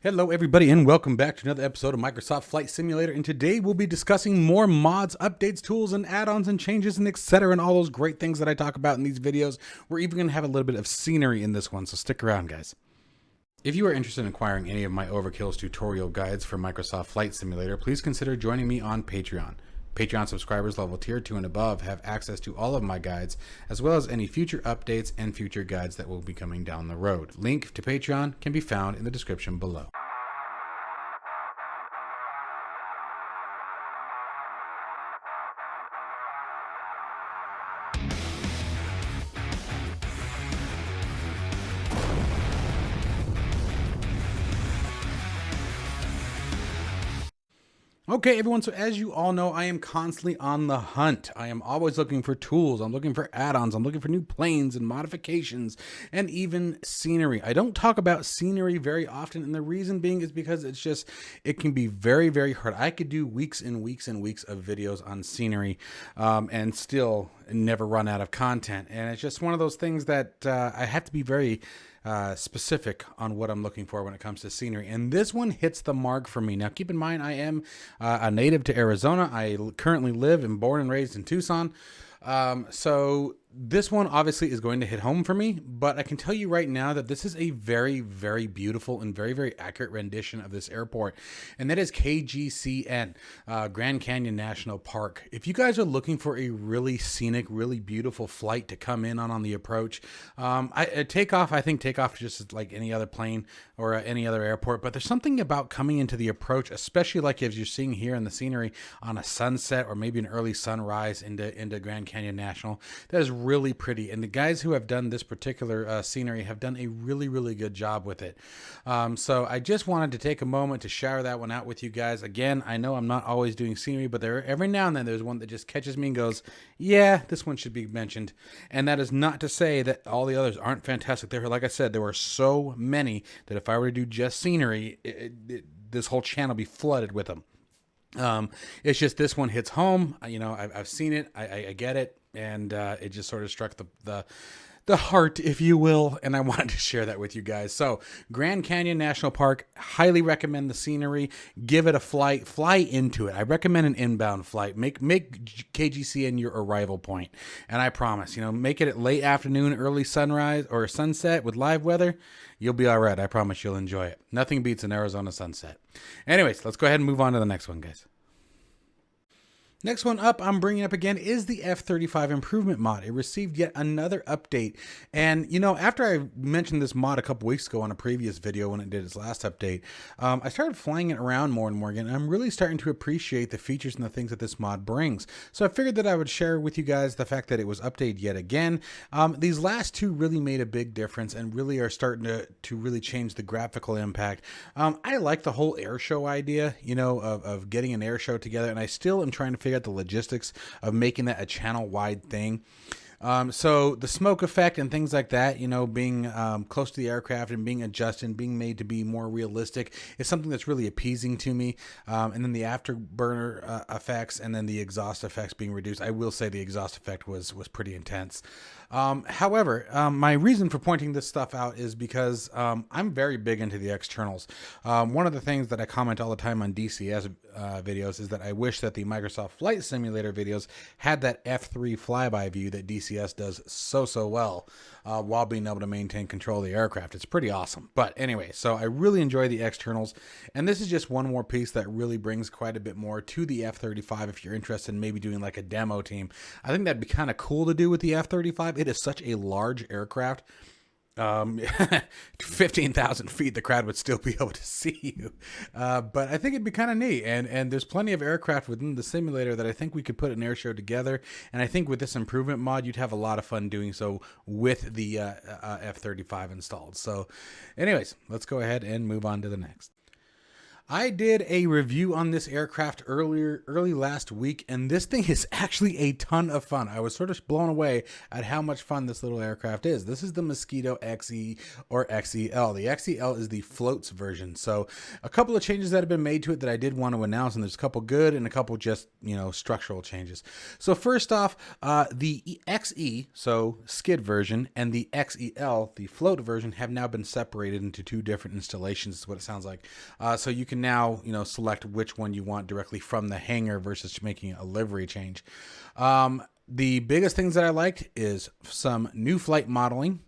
Hello everybody and welcome back to another episode of Microsoft Flight Simulator, and today we'll be discussing more mods, updates, tools, and add-ons and changes and etc. and all those great things that I talk about in these videos. We're even going to have a little bit of scenery in this one, so stick around guys. If you are interested in acquiring any of my Overkills tutorial guides for Microsoft Flight Simulator, please consider joining me on Patreon. Patreon subscribers level tier 2 and above have access to all of my guides, as well as any future updates and future guides that will be coming down the road. Link to Patreon can be found in the description below. Okay, everyone, so as you all know, I am constantly on the hunt. I am always looking for tools, I'm looking for add-ons, I'm looking for new planes and modifications, and even scenery. I don't talk about scenery very often, and the reason being is because it can be very, very hard. I could do weeks and weeks and weeks of videos on scenery and still never run out of content. And it's just one of those things that I have to be very specific on what I'm looking for when it comes to scenery, and this one hits the mark for me. Now keep in mind, I am a native to Arizona. I currently live and born and raised in Tucson, so this one obviously is going to hit home for me, but I can tell you right now that this is a very, very beautiful and very, very accurate rendition of this airport, and that is KGCN, Grand Canyon National Park. If you guys are looking for a really scenic, really beautiful flight to come in on the approach, takeoff, I think takeoff is just like any other plane or any other airport, but there's something about coming into the approach, especially like as you're seeing here in the scenery on a sunset or maybe an early sunrise into Grand Canyon National, that is really pretty, and the guys who have done this particular scenery have done a really, really good job with it. So I just wanted to take a moment to share that one out with you guys. Again, I know I'm not always doing scenery, but every now and then there's one that just catches me and goes, yeah, this one should be mentioned. And that is not to say that all the others aren't fantastic. Like I said, there were so many that if I were to do just scenery, this whole channel would be flooded with them. It's just this one hits home. You know, I've seen it. I get it. And it just sort of struck the heart, if you will, and I wanted to share that with you guys. So Grand Canyon National Park, highly recommend the scenery. Give it a flight. Fly into it. I recommend an inbound flight. Make KGCN your arrival point. And I promise, make it at late afternoon, early sunrise, or sunset with live weather. You'll be all right. I promise you'll enjoy it. Nothing beats an Arizona sunset. Anyways, let's go ahead and move on to the next one, guys. Next one up I'm bringing up again is the F35 Improvement mod. It received yet another update. And, after I mentioned this mod a couple weeks ago on a previous video when it did its last update, I started flying it around more and more again. And I'm really starting to appreciate the features and the things that this mod brings. So I figured that I would share with you guys the fact that it was updated yet again. These last two really made a big difference and really are starting to really change the graphical impact. I like the whole air show idea, of getting an air show together. And I still am trying to figure out the logistics of making that a channel-wide thing. So the smoke effect and things like that, being close to the aircraft and being adjusted and being made to be more realistic is something that's really appeasing to me. And then the afterburner effects and then the exhaust effects being reduced. I will say the exhaust effect was pretty intense. However, my reason for pointing this stuff out is because I'm very big into the externals. One of the things that I comment all the time on DCS videos is that I wish that the Microsoft Flight Simulator videos had that F3 flyby view that DCS does so well while being able to maintain control of the aircraft. It's pretty awesome. But anyway, so I really enjoy the externals, and this is just one more piece that really brings quite a bit more to the F35 if you're interested in maybe doing like a demo team. I think that'd be kind of cool to do with the F35. It is such a large aircraft. 15,000 feet, the crowd would still be able to see you. But I think it'd be kind of neat. And there's plenty of aircraft within the simulator that I think we could put an air show together. And I think with this improvement mod, you'd have a lot of fun doing so with the F35 installed. So anyways, let's go ahead and move on to the next. I did a review on this aircraft early last week, and this thing is actually a ton of fun. I was sort of blown away at how much fun this little aircraft is. This is the Mosquito XE or XEL. The XEL is the floats version. So a couple of changes that have been made to it that I did want to announce, and there's a couple good and a couple just, structural changes. So first off, the XE, so skid version, and the XEL, the float version, have now been separated into two different installations, is what it sounds like. So you can now, select which one you want directly from the hangar versus making a livery change. The biggest things that I liked is some new flight modeling,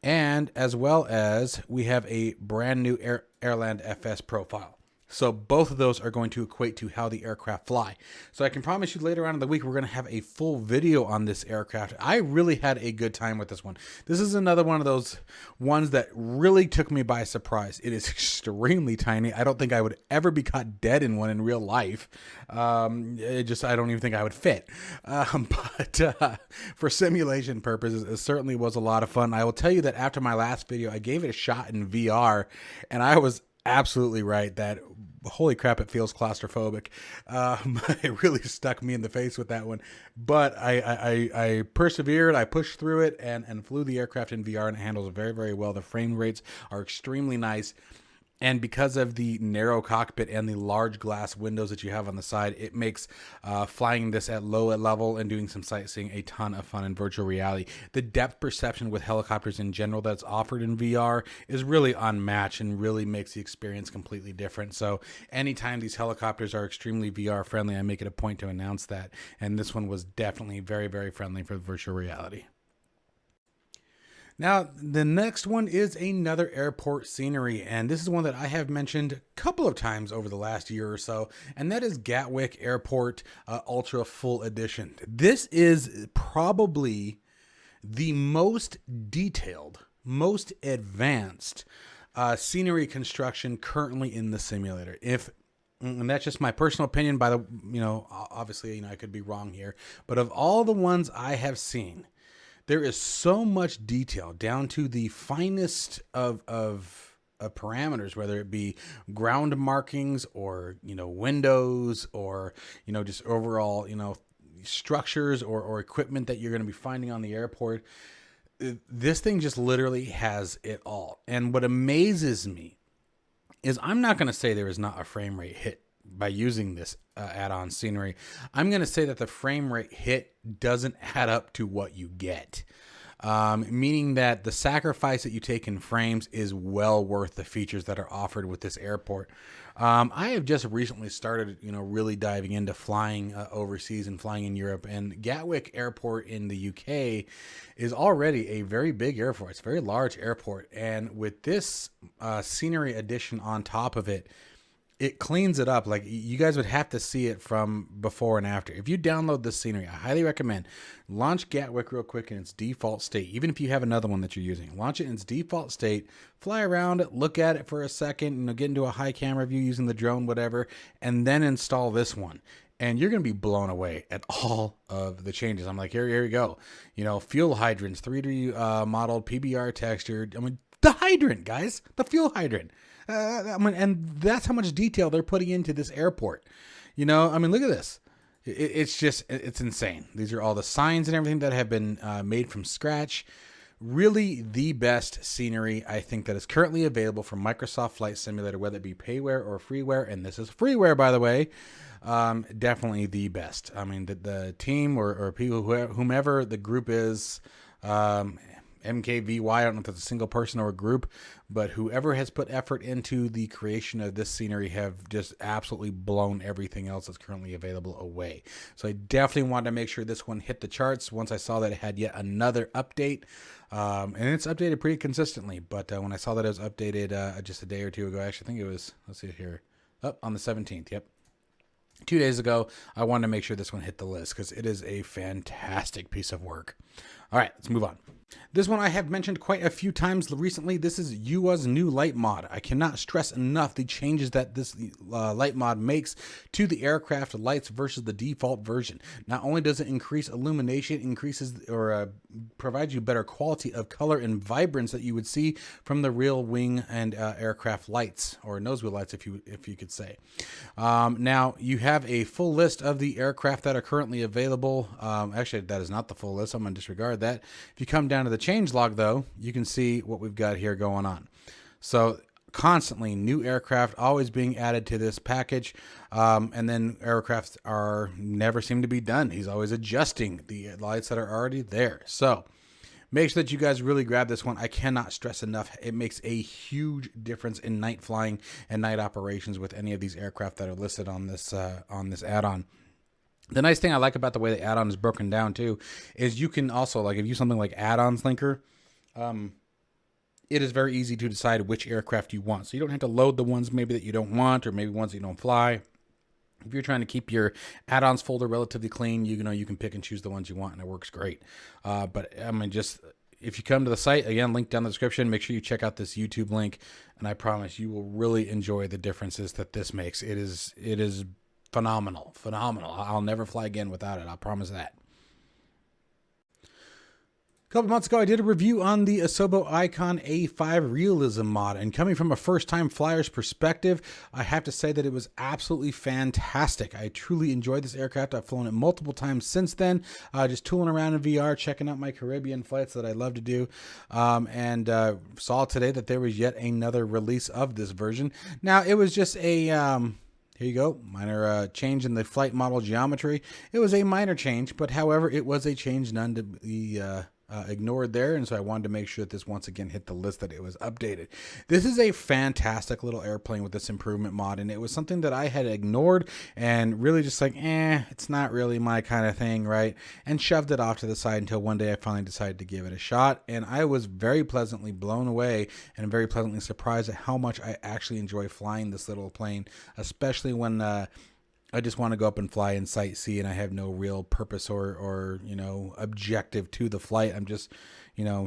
and as well as we have a brand new Airland FS profile. So both of those are going to equate to how the aircraft fly. So I can promise you later on in the week, we're going to have a full video on this aircraft. I really had a good time with this one. This is another one of those ones that really took me by surprise. It is extremely tiny. I don't think I would ever be caught dead in one in real life. I don't even think I would fit. But for simulation purposes, it certainly was a lot of fun. I will tell you that after my last video, I gave it a shot in VR, and I was absolutely right that holy crap, it feels claustrophobic. It really stuck me in the face with that one, but I persevered. I pushed through it and flew the aircraft in VR, and it handles very, very well. The frame rates are extremely nice. And because of the narrow cockpit and the large glass windows that you have on the side, it makes flying this at low level and doing some sightseeing a ton of fun in virtual reality. The depth perception with helicopters in general that's offered in VR is really unmatched and really makes the experience completely different. So anytime these helicopters are extremely VR friendly, I make it a point to announce that. And this one was definitely very, very friendly for virtual reality. Now, the next one is another airport scenery, and this is one that I have mentioned a couple of times over the last year or so, and that is Gatwick Airport Ultra Full Edition. This is probably the most detailed, most advanced scenery construction currently in the simulator. And that's just my personal opinion, obviously, I could be wrong here, but of all the ones I have seen, there is so much detail down to the finest of parameters, whether it be ground markings or, windows or, just overall, structures or equipment that you're going to be finding on the airport. This thing just literally has it all. And what amazes me is I'm not going to say there is not a frame rate hit by using this add-on scenery. I'm going to say that the frame rate hit doesn't add up to what you get. Meaning that the sacrifice that you take in frames is well worth the features that are offered with this airport. I have just recently started, really diving into flying overseas and flying in Europe, and Gatwick Airport in the UK is already a very big airport. It's a very large airport, and with this scenery addition on top of it, it cleans it up. Like, you guys would have to see it from before and after. If you download this scenery, I highly recommend launch Gatwick real quick in its default state. Even if you have another one that you're using, launch it in its default state, fly around it, look at it for a second, get into a high camera view using the drone, whatever, and then install this one. And you're going to be blown away at all of the changes. I'm like, here you go. Fuel hydrants, 3D modeled, PBR textured. The hydrant, guys, the fuel hydrant. And that's how much detail they're putting into this airport. Look at this. It's insane. These are all the signs and everything that have been made from scratch. Really the best scenery, I think, that is currently available from Microsoft Flight Simulator, whether it be payware or freeware. And this is freeware, by the way. Definitely the best. The team or people, whomever the group is, MKVY, I don't know if that's a single person or a group, but whoever has put effort into the creation of this scenery have just absolutely blown everything else that's currently available away. So I definitely wanted to make sure this one hit the charts once I saw that it had yet another update. And it's updated pretty consistently, but when I saw that it was updated just a day or two ago, actually, I think it was, let's see here, on the 17th, yep. 2 days ago, I wanted to make sure this one hit the list because it is a fantastic piece of work. All right, let's move on. This one I have mentioned quite a few times recently. This is UA's new light mod. I cannot stress enough the changes that this light mod makes to the aircraft lights versus the default version. Not only does it increase illumination, provides you better quality of color and vibrance that you would see from the real wing and aircraft lights, or nosewheel lights, if you could say. Now you have a full list of the aircraft that are currently available. Actually, that is not the full list. I'm going to disregard that. If you come down to the changelog, though, you can see what we've got here going on. So constantly new aircraft always being added to this package, and then aircraft never seem to be done. He's always adjusting the lights that are already there. So make sure that you guys really grab this one. I cannot stress enough, it makes a huge difference in night flying and night operations with any of these aircraft that are listed on this add-on. The nice thing I like about the way the add-on is broken down too is you can also, like, if you use something like add-ons linker, it is very easy to decide which aircraft you want. So you don't have to load the ones maybe that you don't want, or maybe ones that you don't fly. If you're trying to keep your add-ons folder relatively clean, you can pick and choose the ones you want, and it works great. But I mean, just if you come to the site, again, link down in the description, make sure you check out this YouTube link, and I promise you will really enjoy the differences that this makes. It is phenomenal. I'll never fly again without it. I promise that. A couple months ago, I did a review on the Asobo Icon A5 Realism mod, and coming from a first-time flyer's perspective, I have to say that it was absolutely fantastic. I truly enjoyed this aircraft. I've flown it multiple times since then, just tooling around in VR, checking out my Caribbean flights that I love to do, and saw today that there was yet another release of this version. Now, it was just a... here you go, minor change in the flight model geometry. It was a minor change, but however, it was a change none to be ignored there, and so I wanted to make sure that this once again hit the list that it was updated. This is a fantastic little airplane with this improvement mod, and it was something that I had ignored and really just like, it's not really my kind of thing, right? And shoved it off to the side until one day I finally decided to give it a shot, and I was very pleasantly blown away and very pleasantly surprised at how much I actually enjoy flying this little plane, especially when I just want to go up and fly and sightsee, and I have no real purpose or objective to the flight. I'm just,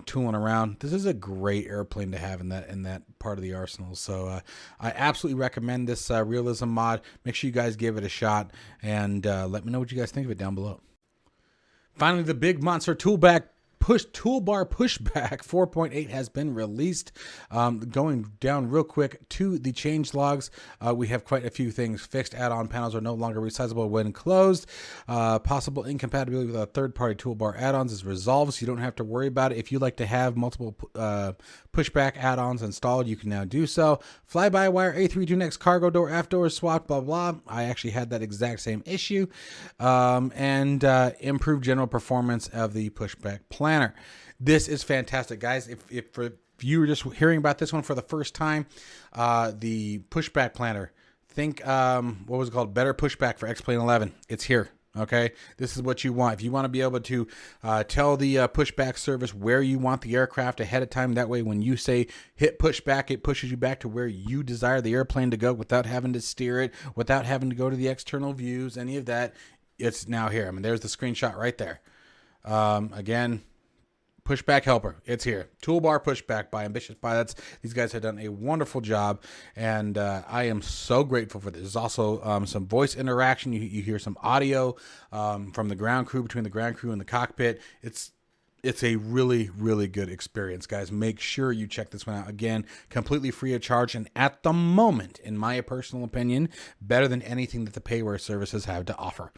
tooling around. This is a great airplane to have in that part of the arsenal. So I absolutely recommend this realism mod. Make sure you guys give it a shot, and let me know what you guys think of it down below. Finally, the big monster toolbar pushback 4.8 has been released. Going down real quick to the change logs, we have quite a few things. Fixed add-on panels are no longer resizable when closed. Possible incompatibility with third-party toolbar add-ons is resolved, so you don't have to worry about it. If you like to have multiple pushback add-ons installed, you can now do so. Flybywire A32Next cargo door, aft door swap, blah blah. I actually had that exact same issue. And improved general performance of the pushback planner. This is fantastic, guys. If you were just hearing about this one for the first time, the pushback planner, think what was it called? Better Pushback for X-Plane 11. It's here. Okay, this is what you want. If you want to be able to tell the pushback service where you want the aircraft ahead of time, that way when you say hit pushback, it pushes you back to where you desire the airplane to go without having to steer it, without having to go to the external views, any of that. It's now here. I mean, there's the screenshot right there. Again, pushback helper, it's here. Toolbar pushback by Ambitious Pilots. These guys have done a wonderful job, and I am so grateful for this. There's also some voice interaction. You hear some audio from the ground crew, between the ground crew and the cockpit. It's a really, really good experience, guys. Make sure you check this one out. Again, completely free of charge, and at the moment, in my personal opinion, better than anything that the payware services have to offer.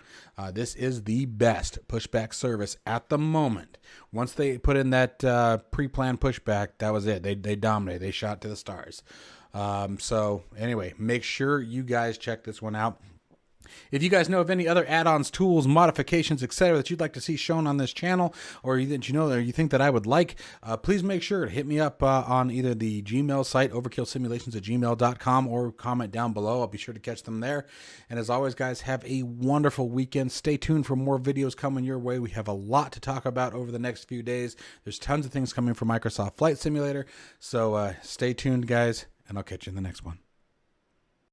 This is the best pushback service at the moment. Once they put in that pre-planned pushback, that was it. They dominated. They shot to the stars. So anyway, make sure you guys check this one out. If you guys know of any other add-ons, tools, modifications, etc. that you'd like to see shown on this channel, or that you think that I would like, please make sure to hit me up on either the Gmail site, overkillsimulations@gmail.com, or comment down below. I'll be sure to catch them there. And as always, guys, have a wonderful weekend. Stay tuned for more videos coming your way. We have a lot to talk about over the next few days. There's tons of things coming from Microsoft Flight Simulator. So stay tuned, guys, and I'll catch you in the next one.